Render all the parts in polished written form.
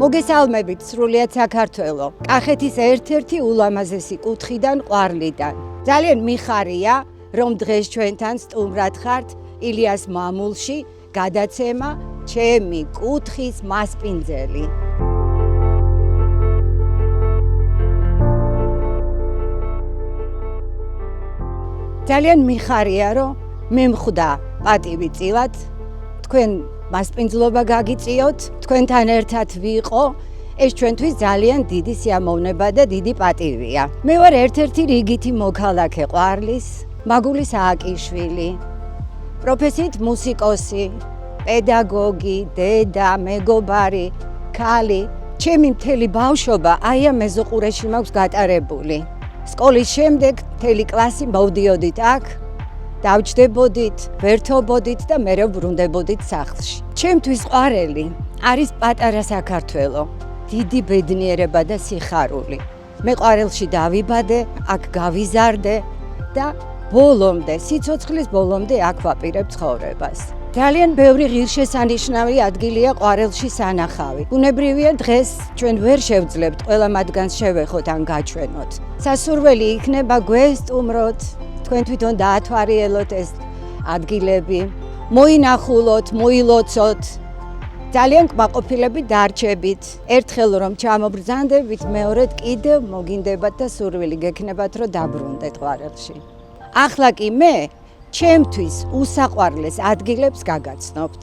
მოგესალმებით სრულიად საქართველო. კახეთის ერთ-ერთი ულამაზესი კუთხიდან ყვარლიდან. ძალიან მიხარია, რომ დღეს ჩვენთან სტუმრად ხართ ილიას მამულში გადაცემა ჩემი კუთხის მასპინძელი. ძალიან მიხარია, რომ მე მხვდა პატივი წილად თქვენ მასპინძლობა გაგიწიოთ, თქვენთან ერთად ვიყო, ეს ჩვენთვის ძალიან დიდი სიამოვნება და დიდი პატივია. მე ვარ ერთ-ერთი რიგითი მოქალაქე ყვარლის, მაგული სააკიშვილი, პროფესიით მუსიკოსი, პედაგოგი, დედა, მეგობარი, ქალი. ჩემი მთელი ბავშვობა აი ამ მეზოყურეში მაქვს გატარებული. სკოლის შემდეგ მთელი კლასი მოვდიოდით აქ. დავჯდებოდით, ვერთობოდით და მერე ბრუნდებოდით სახლში. ჩემთვის ყვარელი არის პატარა საქართველო, დიდი ბედნიერება და სიხარული. მე ყვარელში დავიბადე, აქ გავიზარდე და ბოლომდე, სიცოცხლის ბოლომდე აქ ვაპირებ ცხოვრებას. ძალიან ბევრი ღირსშესანიშნავი ადგილია ყვარელში სანახავი. ბუნებრივია დღეს ჩვენ ვერ შევძლებთ ყველა მათგანს შევეხოთ ან გაჩვენოთ. სასურველი იქნება გვესტუმროთ, თქვენ თვითონ დაათვალიეროთ ეს ადგილები, მოინახულოთ, მოილოცოთ. ძალიან კმაყოფილებით დარჩებით. ერთხელ რომ ჩამობრძანდებით, მეორედ კიდევ მოგინდებათ და სურვილი გექნებათ, რომ დაბრუნდეთ ყვარელში. ახლა კი მე ჩემთვის უსაყვარლეს ადგილებს გაგაცნობთ.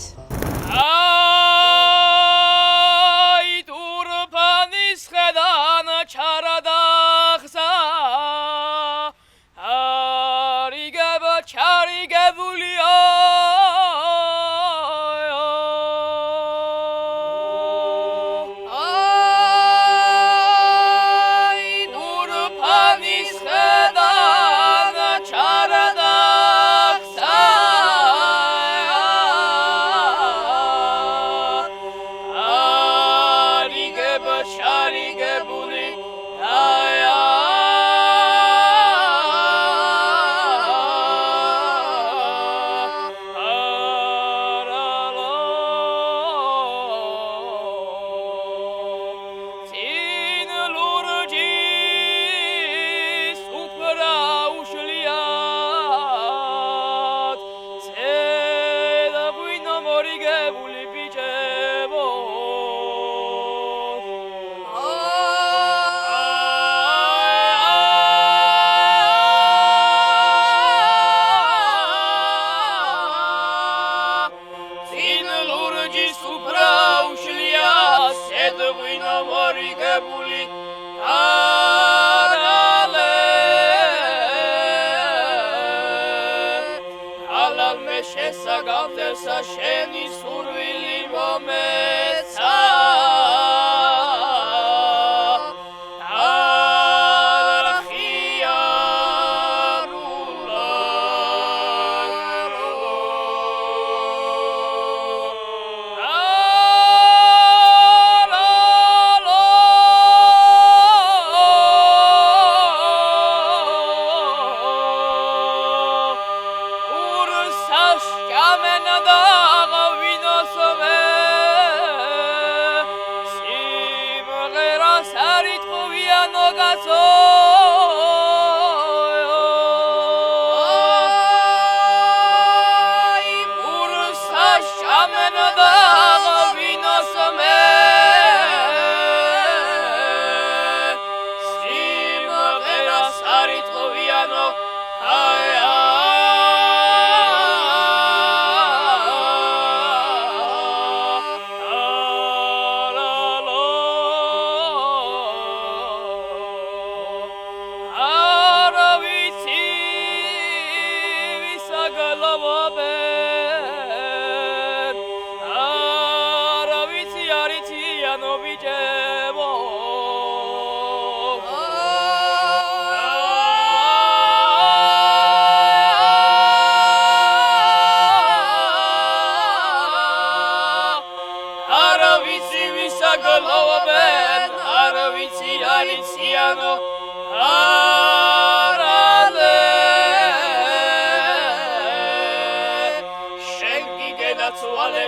შენი სურვილი მომეცა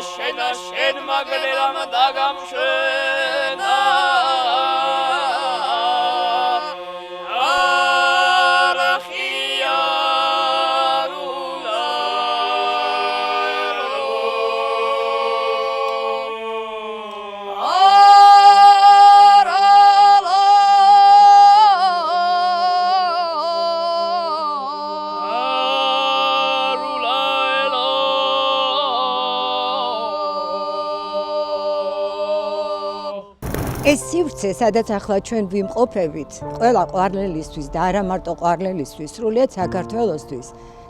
შენა შენ მაგრერამ დაგამშვენა ეს სივრცე, სადაც ახლა ჩვენ ვიმყოფებით, ყველა ყვარლელისთვის და არა მარტო ყვარლელისთვის, სრულიად საქართველოსთვის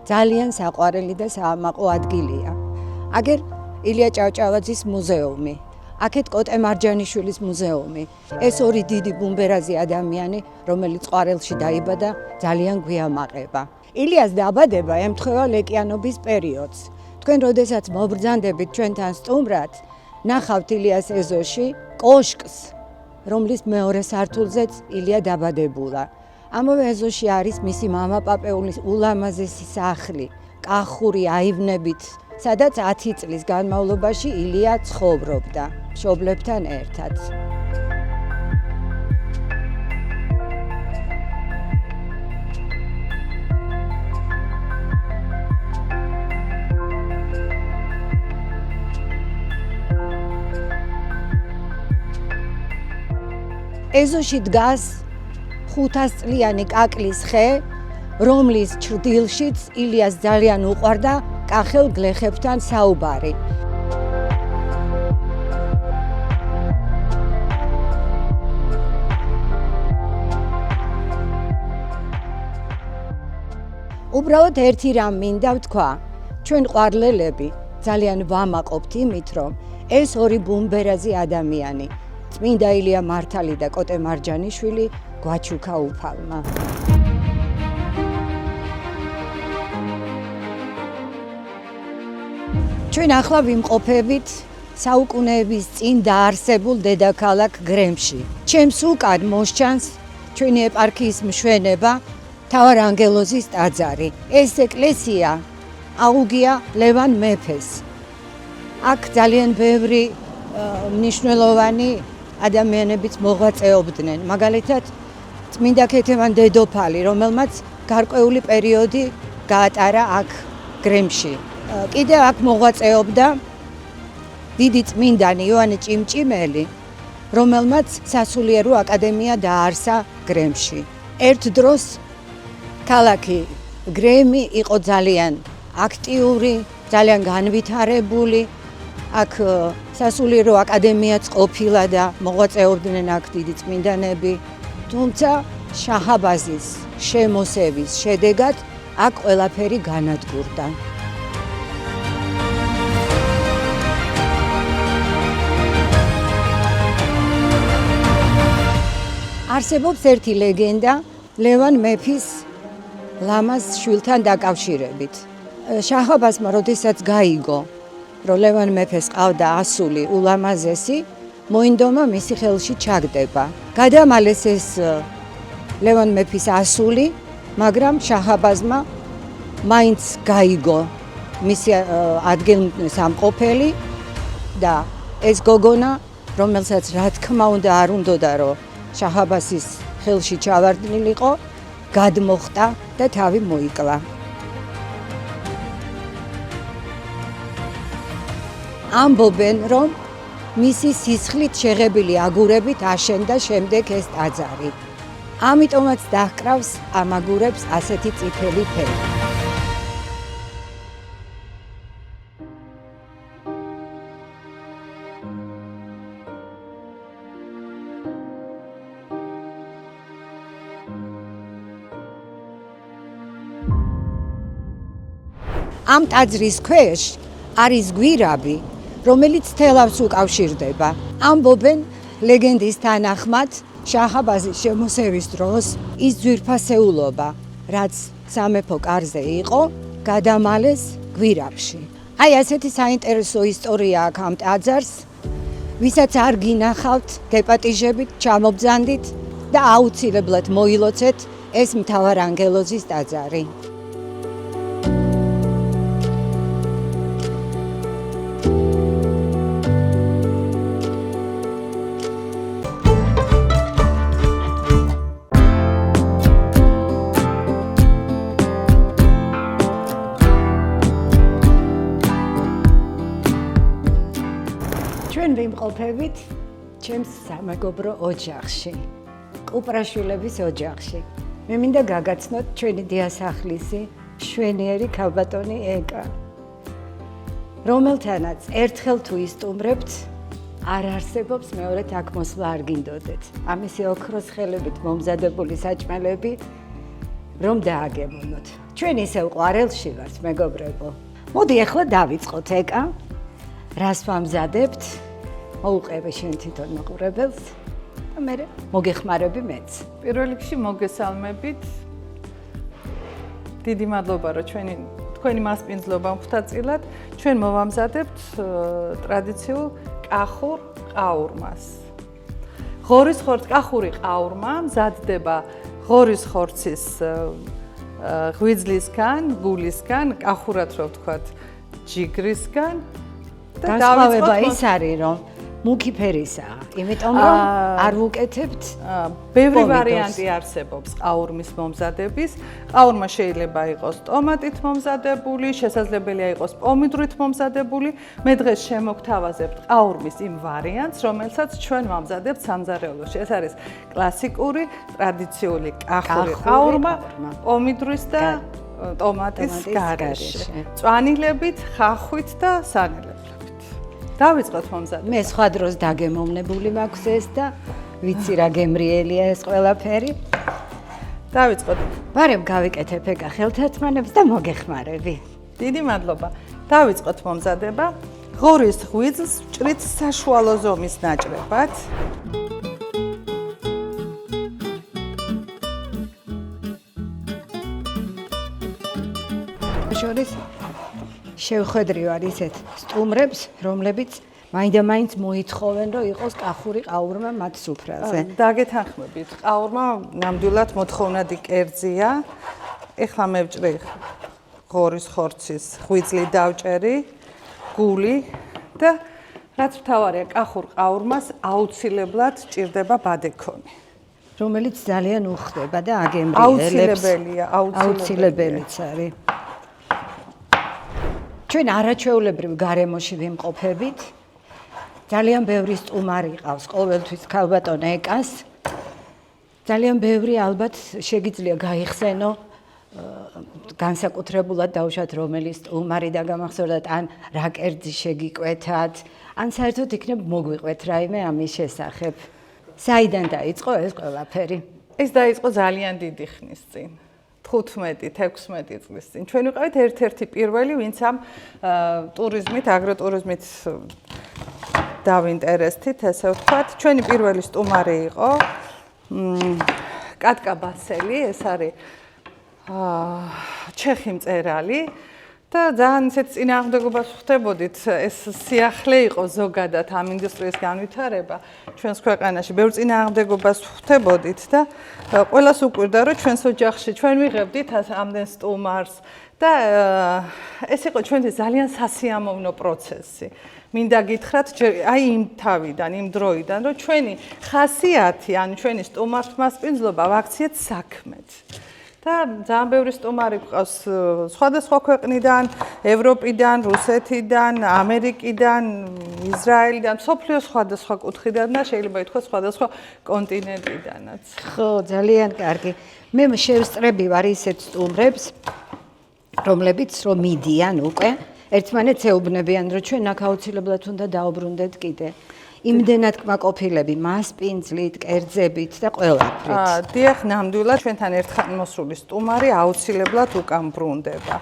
ძალიან საყვარელი და საამაყო ადგილია. აგერ ილია ჭავჭავაძის მუზეუმი, აქეთ კოტე მარჯანიშვილის მუზეუმი. ეს ორი დიდი ბუმბერაზი ადამიანი, რომელიც ყვარელში დაიბადა, ძალიან გვიამაყება. ილიას დაბადება ემთხვევა ლეკიანობის პერიოდს. თქვენ როდესაც მობრძანდებით ჩვენთან სტუმრად, ნახავთ ილიას ეზოში კოშკს, რომლის მეორე სართულზეც ილია დაბადებულა. ამავე ეზოში არის მისი მამა პაპეულის ულამაზესი სახლი, კახური აივნებით, სადაც 10 წლის განმავლობაში ილია ცხოვრობდა მშობლებთან ერთად. ეზოში დგას 500 წლიანი კაკლის ხე, რომლის ჩრდილშიც ილიას ძალიან უყვარდა კახელ გლეხებთან საუბარი. უბრალოდ ერთი რამ მინდა ვთქვა, ჩვენ ყვარლელები ძალიან ვამაყობთ იმით, რომ ეს ორი ბუმბერაზი ადამიანი წმინდა ილია მართალი და კოტე მარჯანიშვილი გვაჩუქა უფალმა. ჩვენ ახლა ვიმყოფებით საუკუნეების წინ დაარსებულ დედაქალაქ გრემში. ჩემს უკან მოსჩანს ჩვენი ეპარქიის მშვენება მთავარანგელოზის ტაძარი. ეს ეკლესია აუგია ლევან მეფეს. აქ ძალიან ბევრი მნიშვნელოვანი ადამიანებიც მოღვაწეობდნენ, მაგალითად წმინდა ქეთევან დედოფალი, რომელმაც გარკვეული პერიოდი გაატარა აქ გრემში. კიდევ აქ მოღვაწეობდა დიდი წმინდანი იოანე ჭიმჭიმელი, რომელმაც სასულიერო აკადემია დააარსა გრემში. ერთ დროს ქალაქი გრემი იყო ძალიან აქტიური, ძალიან განვითარებული. აქ სასულიერო აკადემიაც ყოფილა და მოღვაწეობდნენ აქ დიდი წმინდანები. თუმცა შაჰაბაზის შემოსევის შედეგად აქ ყველაფერი განადგურდა. არსებობს ერთი ლეგენდა ლევან მეფის ლამაზ შვილთან დაკავშირებით. შაჰაბაზმა როდესაც გაიგო, რომ ლევან მეფეს ყავდა ასული ულამაზესი, მოინდომა მისი ხელში ჩაგდება. გადამალეს ეს ლევან მეფის ასული, მაგრამ შაჰაბაზმა მაინც გაიგო მისი ადგილსამყოფელი და ეს გოგონა, რომელსაც რა თქმა უნდა არ უნდოდა, რომ შაჰაბაზის ხელში ჩავარდნილიყო, გადმოხტა და თავი მოიკლა. ამბობენ, რომ მისი სისხლით შეღებილი აგურებით აშენდა შემდეგ ეს ტაძარი. ამიტომაც დაჰკრავს ამ აგურებს ასეთი წითელი ფერი. ამ ტაძრის ქვეშ არის გვირაბი, რომელიც თელავს უკავშირდება. ამბობენ ლეგენდის თანახმად, შაჰაბაზის შემოსევის დროს ის ძვირფასეულობა, რაც სამეფო კარზე იყო, გადამალეს გვირაბში. აი ასეთი საინტერესო ისტორია აქვს ამ ტაძარს, ვისაც არ გინახავთ, გეპატიჟებით, ჩამობძანდით და აუცილებლად მოილოცეთ ეს მთავარანგელოზის ტაძარი. ჩვენ ვიმყოფებით ჩემს სამეგობრო ოჯახში, კუპრაშვილების ოჯახში. მე მინდა გაგაცნოთ ჩვენი დიასახლისი შვენიერი ქალბატონი ეკა, რომელთანაც ერთხელ თუ ისტუმრებთ, არ არსებობს მეორედ აქ მოსვლა არ გინდოდეთ. ამისი ოქროს ხელებით მომზადებული საჭმელები რომ დააგებინოთ. ჩვენ ისევ ყვარელში ვართ, მეგობრებო. მოდი ახლა დავიწყოთ ეკა. რას ვამზადებთ? მოუყევი შენ თვითონ მოყურებელს და მე მოგეხმარები მეც. პირველ რიგში მოგესალმებით. დიდი მადლობა, რომ თქვენი მასპინძლობა მხთაწილად ჩვენ მოვამზადებთ ტრადიციულ კახურ ყაურმას. ღორის კახური ყაურმა მზადდება ღორის ხორცის ღვიძლისგან, გულისგან, კახურად რო ვთქვათ, ჯიგრისგან და დავიწყოთ ის არის, რომ მუქი ფერისაა, იმიტომ რომ არ ვუკეთებთ ბევრი ვარიანტი არსებობს ყაურმის მომზადების. ყაურმა შეიძლება იყოს ტომატით მომზადებული, შესაძლებელია იყოს პომიდრით მომზადებული. მე დღეს შემოგთავაზებთ ყაურმის იმ ვარიანტს, რომელსაც ჩვენ ვამზადებთ სამზარეულოში. ეს არის კლასიკური, ტრადიციული კახური ყაურმა პომიდრის და ტომატის გარეშე. წვანილებით, ხახვით და სანელებლებით. დავიწყოთ მომზადება. მე სხვა დროს დაგემოვნებული მაქვს ეს და ვიცი რა გემრიელია ეს ყველაფერი. დავიწყოთ. ბარემ გავიკეთებ ეკა ხელთათმანებს და მოგეხმარები. დიდი მადლობა. დავიწყოთ მომზადება. ღორის ღვიძლს ვჭრით საშუალო ზომის ნაჭრებად. შორის შევხედრი ვარ ისეთ სტუმრებს, რომლებიც მაინდა-მაინც მოითხოვენ, რომ იყოს კახური ყაურმა მათ სუფრაზე. დაგეთანხმებით. ყაურმა ნამდვილად მოთხოვნადი კერძია. ეხლა მე ვჭრი ღორის ხორცის ღვიძლი დავჭერი, გული და რაც მთავარია, კახურ ყაურმას აუცილებლად ჭირდება ბადეკონი. რომელიც ძალიან უხდება და აგემრიელებს. აუცილებელია. არის. ჩვენ არაჩვეულებრივ გარემოში ვიმყოფებით. ძალიან ბევრი სტუმარი ყავს ყოველთვის ქალბატონ ეკას. ძალიან ბევრი ალბათ შეგიძლია გაიხსენო განსაკუთრებულად დავუშვათ რომელი სტუმარი და გამახსოვრდათ ან რა კერძი შეგიკვეთათ, ან საერთოდ იქნებ მოგვიყვეთ რაიმე ამის შესახებ. საიდან დაიწყო ეს ყველაფერი? ეს დაიწყო ძალიან დიდი ხნის წინ. 15-16 წლის წინ. ჩვენ ვიყავით ერთ-ერთი პირველი, ვინც ამ ტურიზმით, აგროტურიზმით დავინტერესდით, ესე ვთქვათ. ჩვენი პირველი სტუმარი იყო კატკა ბასელი, ეს არის ჩეხი მწერალი და ძალიან ისეთ წინააღმდეგობას ვხვდებოდით. ეს სიახლე იყო ზოგადად ამ ინდუსტრიის განვითარება ჩვენს ქვეყანაში. ბევრ წინააღმდეგობას ვხვდებოდით და ყველას უკვირდა, რომ ჩვენს ოჯახში ჩვენ ვიღებდით ამდენ სტუმარს და ეს იყო ჩვენთვის ძალიან სასიამოვნო პროცესი. მინდა გითხრათ, აი იმ თავიდან, იმ დროიდან, რომ ჩვენი ხასიათი, ანუ ჩვენი სტუმარს მასპინძლობა ვაქციეთ საქმეთ. და ძალიან ბევრი სტუმარი გვყავს სხვადასხვა ქვეყნიდან, ევროპიდან, რუსეთიდან, ამერიკიდან, ისრაელიდან, მსოფლიოს სხვადასხვა კუთხიდან და შეიძლება ითქვას სხვადასხვა კონტინენტიდანაც. ხო, ძალიან კარგი. მე შევსწრები ვარ ისეთ სტუმრებს, რომლებიც რომ მიდიან უკვე, ერთმანეთს ეუბნებიან, რომ ჩვენ აქ აუცილებლად უნდა დაუბრუნდეთ კიდე. იმდენად კმაყოფილები მასპინძლით, კერძებით და ყველაფრით. დიახ, ნამდვილად ჩვენთან ერთხელ მოსული სტუმარი აუცილებლად უკან ბრუნდება.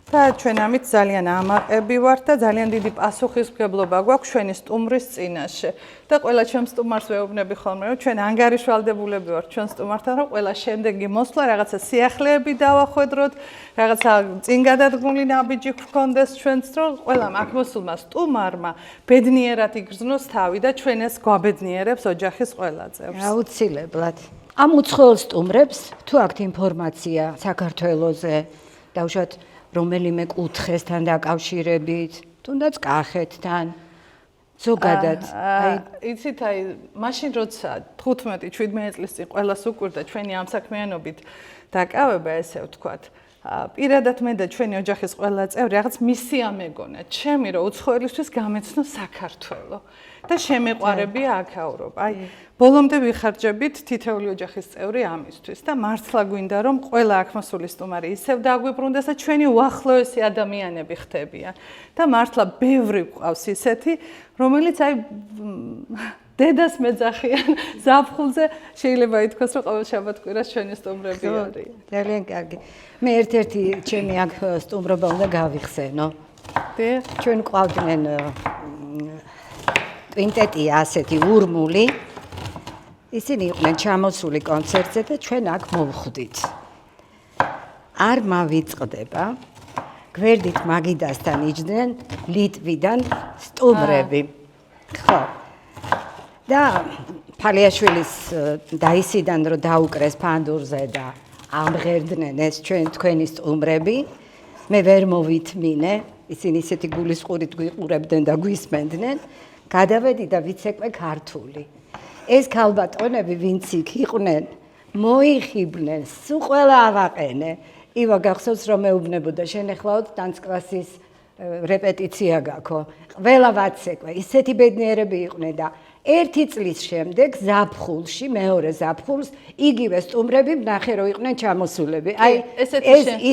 და ჩვენ ამით ძალიან ამაყები ვართ და ძალიან დიდი პასუხისმგებლობა გვაქვს ჩვენი სტუმრის წინაშე. და ყველა ჩემს სტუმარს ვეუბნები ხოლმე, რომ ჩვენ ანგარიშვალდებულები ვართ ჩვენ სტუმართან, რომ ყველა შემდეგი მოსვლა რაღაცა სიახლეები დავახვედროთ, რაღაცა წინ გადადგმული ნაბიჯი გვქონდეს ჩვენც, რომ ყველა აქ მოსულმა სტუმარმა ბედნიერად იგრძნოს თავი და ჩვენ ეს გვაბედნიერებს ოჯახის ყველა წევრს. აუცილებლად. ამ უცხოელ სტუმრებს თუ აქვთ ინფორმაცია საქართველოზე, დავუშვათ რომელიმე კუთხესთან დაკავშირებით, თუნდაც კახეთთან, ზოგადად. იცით, მაშინ როცა 15-17 წლის წინ ყველას უკვირდა ჩვენი ამ საქმიანობით დაკავება, ესე ვთქვათ, პირადად მე და ჩვენი ოჯახის ყველა წევრი რაღაც მისია მეგონა, ჩემი რომ უცხოელისთვის გამეცნო საქართველო და შემეყვარებია აქაურობა. აი, ბოლომდე ვიხარჯებით თითოეული ოჯახის წევრი ამისთვის და მართლა გვინდა რომ ყველა აქ მოსული სტუმარი ისევ დაგვიბრუნდეს და ჩვენი უახლოესი ადამიანები ხდებიან. და მართლა ბევრი გვყავს ისეთი, რომელიც აი დედას მეძახიან ზაფხულზე შეიძლება ითქვას რომ ყოველ შაბათ-კვირას ჩვენი სტუმრები არიან. ძალიან კარგი. მე ერთ-ერთი ჩემი აქ სტუმრობა უნდა გავიხსენო. ჩვენ ყავდნენ კვინტეტია ასეთი ურმული. ისინი იყვნენ ჩამოსული კონცერტზე და ჩვენ აქ მოვხვდით. არ მავიწყდება. გვერდით მაგიდასთან იჯდნენ ლიტვიდან სტუმრები. ხო. და ფალიაშვილის დაისიდან რომ დაუკრეს ფანდურზე და ამღერდნენ ეს თქვენი სტუმრები, მე ვერ მოვითმინე, ისინი ისეთი გულისყურით გვიყურებდნენ და გვისმენდნენ, გადავედი და ვიცეკვე ქართული. ეს ქალბატონები ვინც იქ იყვნენ, მოიხიბნენ, სულ ყველა ავაყენე. ივა გახსოვს რომ მეუბნებოდა შენ ეხლაოდ დანსკლასის რეპეტიცია გაქო. ყველა ვაცეკვე, ისეთი ბედნიერები იყვნენ და ერთი წლის შემდეგ ზაფხულში, მეორე ზაფხულს, იგივე სტუმრები ნახე რომ იყვნენ ჩამოსულები. აი, ეს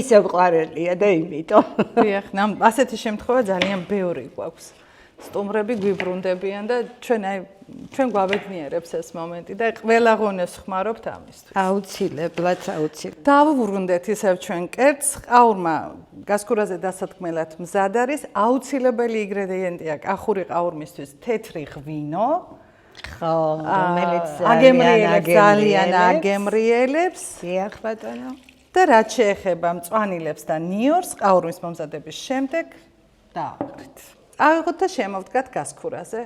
ისევ ყვარელია და იმიტომ. დიახ, ასეთი შემთხვევა ძალიან ბევრი გვაქვს. სტუმრები გვიბრუნდებიან და ჩვენ გვაბედნიერებს ეს მომენტი და ყველა ღონეს ხმარობთ ამისთვის. აუცილებლად, აუცილებლად. დავუბრუნდეთ ისევ ჩვენ კერძს, ყაურმა გასკურაზე დასათქმელად მზად არის, აუცილებელი ინგრედიენტია კახური ყაურმისთვის თეთრი ღვინო. ხო, რომელიც ძალიან აგემრიელებს. დიახ, ბატონო. და რაც შეეხება მწვანილებს და ნიორს, ყაურმის მომზადების შემდეგ დააყრით. ავიღოთ და შემოვდგათ გასკურაზე.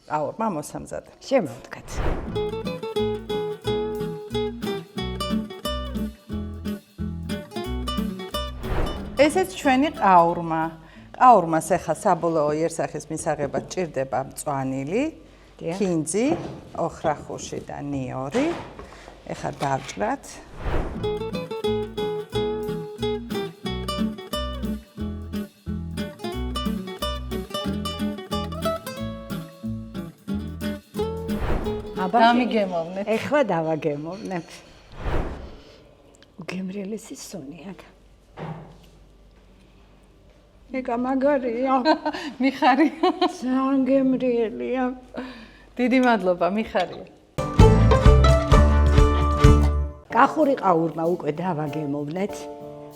ყაურმა მოსამზადე. შემოვდგათ. ესეც ჩვენი ყაურმა. ყაურმას ახლა საბოლოო იერსახის მისაღებად ჭირდება მწვანილი, ქინძი, ოხრახუში და ნიორი. ახლა დავჭრათ. დამიგემოვნეთ. ეხლა დავაგემოვნებ. უგემრიელესი სუნი აქ. ეკა მაგარია. მიხარია. ძალიან გემრიელია. დიდი მადლობა, მიხარია. კახური ყაურმა უკვე დავაგემოვნეთ.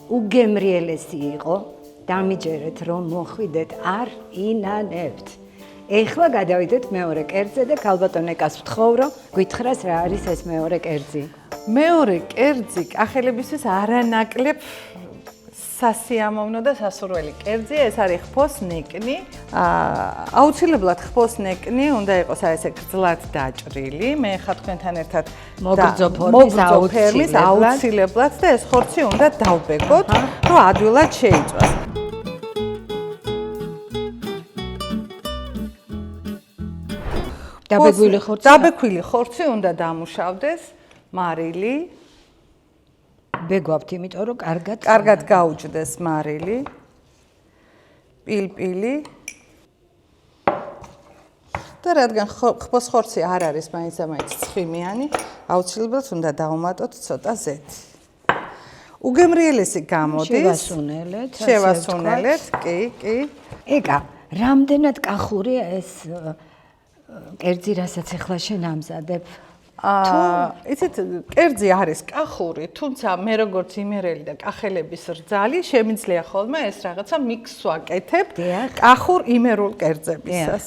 უგემრიელესი იყო. დამიჯერეთ რომ მოხვიდეთ არ ინანებთ. ეხლა გადავიდეთ მეორე კერძზე და ქალბატონ ეკას ვთხოვ რომ გითხრას რა არის ეს მეორე კერძი. მეორე კერძი კახელებისთვის არანაკლებ სასიამოვნო და სასურველი კერძია, ეს არის ხფოს ნეკნი. აუცილებლად ხფოს ნეკნი უნდა იყოს ესე გრძლად დაჭრილი. მე ხა თქვენთან ერთად მოგრძო ფორმის აუცილებლად და ეს ხორცი უნდა დავბეგოთ, რომ ადვილად შეიწვას. დაბექვილი ხორცი უნდა დამუშავდეს, მარილი. ბეგვავთ, იმიტომ რომ კარგად გაუჭდეს მარილი. პილპილი. და რადგან ხფოს ხორცი არ არის მაინც ცხიმიანი, აუცილებლად უნდა დავუმატოთ ცოტა ზეთი. უგემრიელესი გამოდის. შევასუნელეთ, კი. ეკა, რამდენად კახურია ეს კერძი, რასაც ახლა შენ ამზადებ? იცით, კერძი არის კახური, თუმცა მე როგორც იმერელი და კახელების რძალი, შემიძლია ხოლმე ეს რაღაცა მიქსს ვაკეთებ კახურ იმერულ კერძებისას.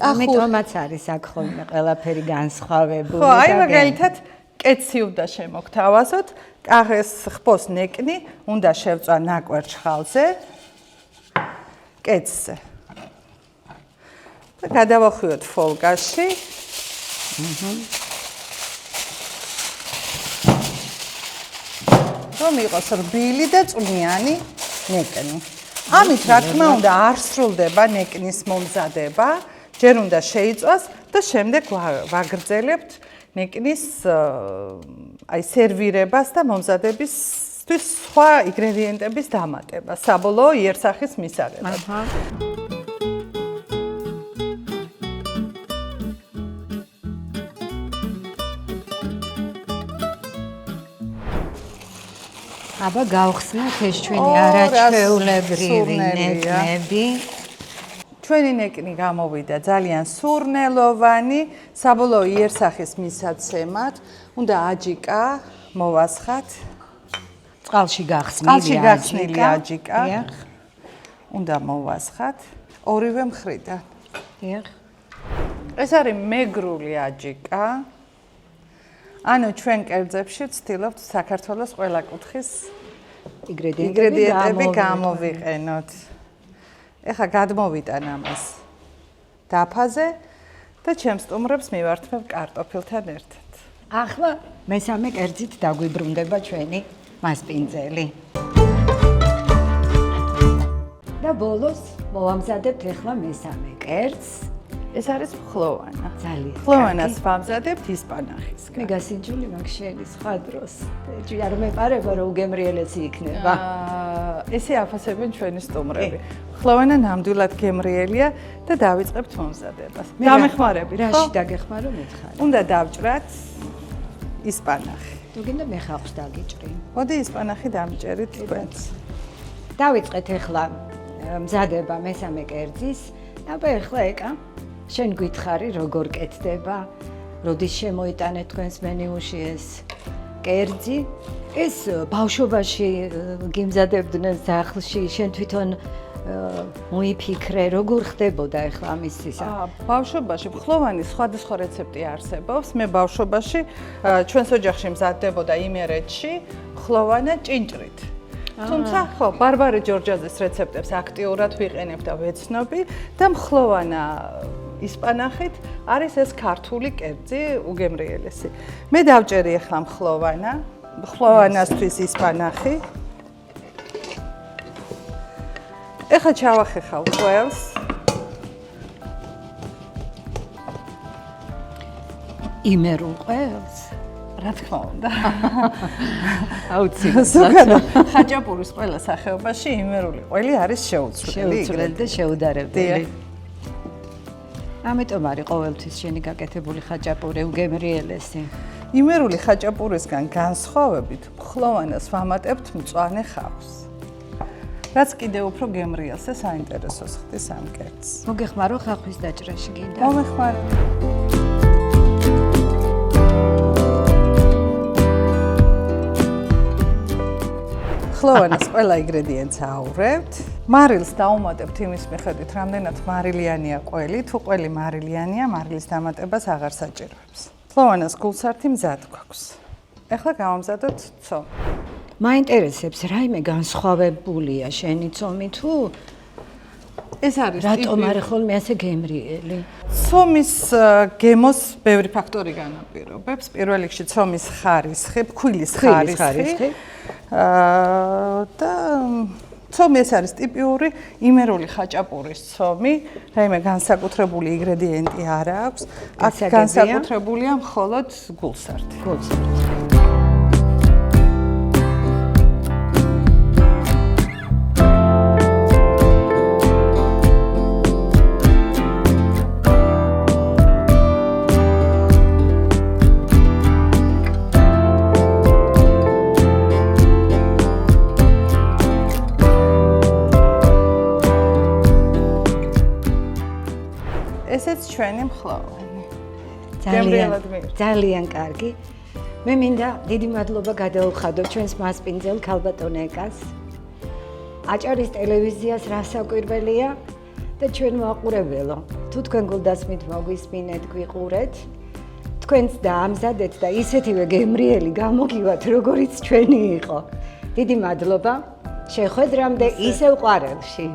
ამიტომაც არის აქ ხოლმე ყველაფერი განსხვავებული. ხო, აი მაგალითად კეცი უნდა შემოგთავაზოთ, კახეს ხფოს ნეკნი უნდა შევწვა ნაკვერ ჩხალზე, კეცზე. და გადავახვიოთ ფოლკაში. რომ იყოს რბილი და წვნიანი ნეკნი. ამით რა თქმა უნდა არ სრულდება ნეკნის მომზადება, ჯერ უნდა შეიწვას და შემდეგ ვაგრძელებთ ნეკნის აი სერვირებას და მომზადების სხვა ინგრედიენტების დამატება, საბოლოო იერსახის მისაღებად. აბა გავხსნათ ეს ჩვენი არაჩვეულებრივი ნეკნები. ჩვენი ნეკნი გამოვიდა ძალიან სურნელოვანი, საბოლოო იერსახის მისაცემად. უნდა აჯიკა მოვასხათ. წყალში გახსნილი აჯიკა. უნდა მოვასხათ ორივე მხრიდან. ეს არის მეგრული აჯიკა. ანუ ჩვენ კერძებში ვცდილობთ საქართველოს ყველა კუთხის ინგრედიენტები გამოვიყენოთ. ეხლა გადმოვიტან ამას დაფაზე და ჩემს სტუმრებს მივართმევ კარტოფილთან ერთად. ახლა მესამე კერძით დაგვიბრუნდება ჩვენი მასპინძელი. და ბოლოს მოვამზადებთ ახლა მესამე კერძს. ეს არის ფხლოვანა. ძალიან. ფხლოვანას ვამზადებთ ისპანახისგან. მე გასინჯული მაქვს შენი სხვა დროს. ეჭვი არ მეპარება რომ უგემრიელესი იქნება. ესე აფასებენ ჩვენი სტუმრები. ფხლოვანა ნამდვილად გემრიელია და დავიწყებთ მომზადებას. გამეხმარებით, ხო? რაში დაგეხმარო მითხარი? უნდა დავჭრათ ისპანახი. თუ გინდა მე ხავს დაგიჭრი. მოდი ისპანახი დამჭერით თქვენც. დავიწყეთ ახლა მზადება მესამე კერძის. აბა ახლა ეკა შენ გითხარი როგორ კეთდება, როდის შემოიტანეთ თქვენს მენიუში ეს კერძი? ეს ბავშვობაში გიმზადებდნენ სახლში, შენ თვითონ მოიფიქრე, როგორ ხდებოდა ახლა ამის ისა? ბავშვობაში ფხლოვანის სხვადასხვა რეცეპტი არსებობს. მე ბავშვობაში ჩვენს ოჯახში მზადდებოდა იმერეთში ფხლოვანა ჭინჭრით. თუმცა ხო, ბარბარე ჯორჯაძის რეცეპტებს აქტიურად ვიყენებ და ვეცნობი და მხლოვანა ისპანახით არის ეს ქართული კერძი უგემრიელესი. მე დავჭერი ახლა მხლოვანასთვის ისპანახი. ეხლა ჩავახეხავ ყველს. იმერულ ყველს? რა თქმა უნდა. აუცილებლად. ზოგადად ხაჭაპურის ყველა სახეობაში იმერული ყველი არის შეუცვლელი და შეუდარებელი. ამიტომ არის ყოველთვის შენი გაკეთებული ხაჭაპური უგემრიელესი. იმერული ხაჭაპურისგან განსხვავებით, ფხლოვანას ვამატებთ მწვანე ხავს. რაც კიდევ უფრო გემრიელს და საინტერესოს ხდის ამ კერძს. მოგეხმარო ხახვის დაჭრაში გინდა? მომეხმარე. ფხლოვანას ყველა ინგრედიენტს აუვრევთ. მარილს დავუმატებთ იმის მიხედვით, რამდენად მარილიანია ყველი. თუ ყველი მარილიანია, მარილის დამატებას აღარ საჭიროებს. ფხლოვანას გულსართი მზად გვაქვს. ეხლა გავამზადოთ ცომი. მაინტერესებს რაიმე განსხვავებულია შენი ცომი თუ ეს არის რატომ არის ხოლმე ასე გემრიელი? ცომის გემოს ბევრი ფაქტორი განაპირობებს. პირველ რიგში ცომის ხარისხი, ფქვილის ხარისხი. და ცომი ეს არის ტიპიური იმერული ხაჭაპურის ცომი, რაიმე განსაკუთრებული ინგრედიენტი არ აქვს. აქ განსაკუთრებულია მხოლოდ გულსართი. ესეც ჩვენი მხლოვანი. ძალიან კარგი. მე მინდა დიდი მადლობა გადაუხადო ჩვენს მასპინძელ ქალბატონ ეკას. აჭარის ტელევიზიას რასაკვირველია და ჩვენ მოაყურებელო. თუ თქვენ გულდასმით მოგვისმინეთ, გვიყურეთ, თქვენც დაამზადეთ და ისეთივე გემრიელი გამოგივათ, როგორიც ჩვენი იყო. დიდი მადლობა. შეხვედრამდე ისევ ყვარელში.